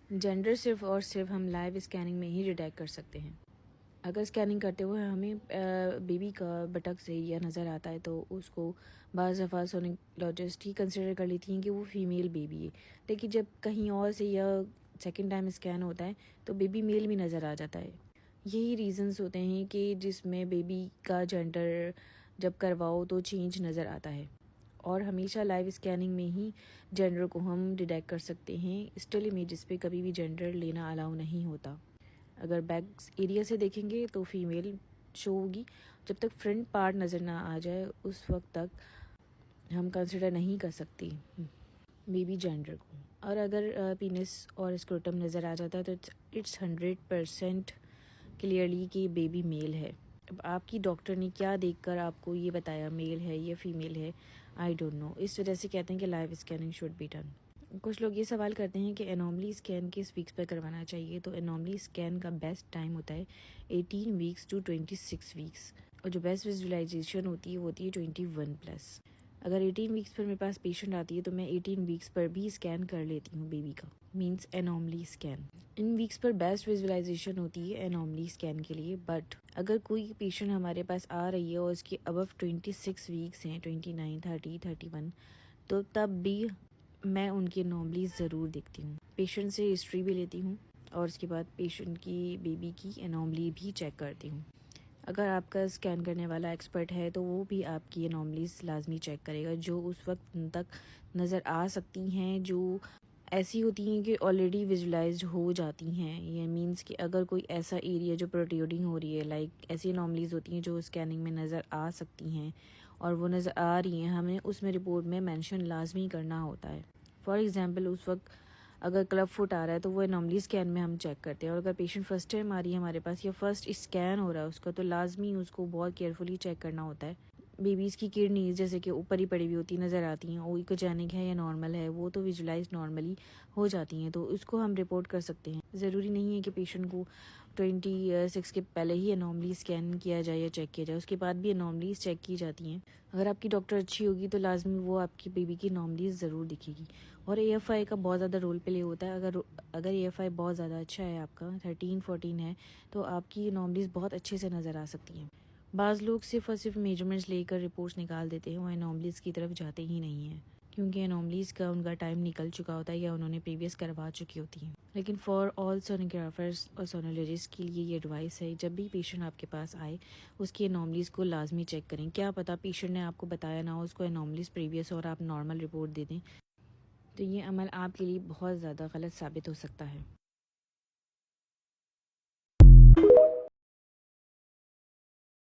Gender सिर्फ और सिर्फ हम लाइव स्कैनिंग में ही डिटेक्ट कर सकते हैं। अगर स्कैनिंग करते हुए हमें बेबी का बटक्स एरिया नज़र आता है तो उसको बाज़ दफ़ा सोनोलॉजिस्ट ही कंसिडर कर लेती हैं कि वो फीमेल बेबी है। लेकिन जब कहीं और से या सेकंड टाइम स्कैन होता है तो बेबी मेल भी नज़र आ जाता है। यही रीज़न्स होते हैं कि जिसमें बेबी का जेंडर जब करवाओ तो चेंज नज़र आता है। और हमेशा लाइव स्कैनिंग में ही जेंडर को हम डिटेक्ट कर सकते हैं। स्टिल इमेजेस पे कभी भी जेंडर लेना अलाउ नहीं होता। अगर बैक एरिया से देखेंगे तो फीमेल शो होगी। जब तक फ्रंट पार्ट नज़र ना आ जाए उस वक्त तक हम कंसिडर नहीं कर सकते बेबी जेंडर को। और अगर पीनस और स्क्रोटम नज़र आ जाता है तो इट्स 100% क्लियरली कि बेबी मेल है। अब आपकी डॉक्टर ने क्या देखकर आपको ये बताया मेल है या फीमेल है, आई डोंट नो। इस वजह से कहते हैं कि live scanning should be done. कुछ लोग ये सवाल करते हैं कि एनॉमली स्कैन किस वीक्स पर करवाना चाहिए। तो एनॉमली स्कैन का बेस्ट टाइम होता है 18 वीक्स टू 26 वीक्स, और जो बेस्ट विजुअलाइजेशन होती है वो होती है 21+। अगर 18 वीक्स पर मेरे पास पेशेंट आती है तो मैं 18 वीक्स पर भी स्कैन कर लेती हूँ बेबी का, means anomaly scan. In weeks पर बेस्ट विजुअलाइजेशन होती है एनॉमली स्कैन के लिए। बट अगर कोई पेशेंट हमारे पास आ रही है और उसकी अबव 26 वीक्स हैं, 29, 30, 31, तो तब भी मैं उनकी एनॉमलीज ज़रूर देखती हूँ। पेशेंट से हिस्ट्री भी लेती हूँ और उसके बाद पेशेंट की बेबी की एनॉमली भी चेक करती हूँ। अगर आपका स्कैन करने वाला एक्सपर्ट है तो वो भी आपकी एनॉमलीज लाजमी चेक करेगा जो उस वक्त तक नज़र आ सकती हैं, जो ऐसी होती हैं कि ऑलरेडी विजुलाइज्ड हो जाती हैं। ये मींस कि अगर कोई ऐसा एरिया जो प्रोट्रूडिंग हो रही है, लाइक ऐसी एनॉमलीज होती हैं जो स्कैनिंग में नज़र आ सकती हैं और वो नज़र आ रही हैं, हमें उसमें रिपोर्ट में मेंशन लाजमी करना होता है। फॉर एग्जांपल उस वक्त अगर क्लब फुट आ रहा है तो वो एनॉमली स्कैन में हम चेक करते हैं। और अगर पेशेंट फर्स्ट टाइम आ रही है हमारे पास या फर्स्ट स्कैन हो रहा है उसका, तो लाजमी उसको बहुत केयरफुली चेक करना होता है। बेबीज़ की किडनीज जैसे कि ऊपर ही पड़ी हुई होती नज़र आती हैं, वो इकोजेनिक है या नॉर्मल है, वो तो विजुलाइज नॉर्मली हो जाती हैं, तो उसको हम रिपोर्ट कर सकते हैं। ज़रूरी नहीं है कि पेशेंट को 26 के पहले ही एनॉमली स्कैन किया जाए या चेक किया जाए, उसके बाद भी एनॉमलीज चेक की जाती हैं। अगर आपकी डॉक्टर अच्छी होगी तो लाजमी वो आपकी बेबी की एनॉमलीज ज़रूर दिखेगी। और AFI का बहुत ज़्यादा रोल प्ले होता है। अगर AFI बहुत ज़्यादा अच्छा है, आपका 13-14 है, तो आपकी एनॉमलीज बहुत अच्छे से नज़र आ सकती हैं। बाज़ लोग सिर्फ और सिर्फ मेजरमेंट्स लेकर रिपोर्ट्स निकाल देते हैं, वो एनॉमलीज की तरफ जाते ही नहीं हैं क्योंकि एनॉमलीज का उनका टाइम निकल चुका होता है या उन्होंने प्रीवियस करवा चुकी होती हैं। लेकिन फॉर ऑल सोनोग्राफर्स और सोनोलॉजिस्ट के लिए ये एडवाइस है, जब भी पेशेंट आपके पास आए उसकी एनॉमलीज को लाजमी चेक करें। क्या पता पेशेंट ने आपको बताया ना हो उसको एनॉमलीज प्रीवियस और आप नॉर्मल रिपोर्ट दे दें, तो ये अमल आपके लिए बहुत ज़्यादा गलत साबित हो सकता है।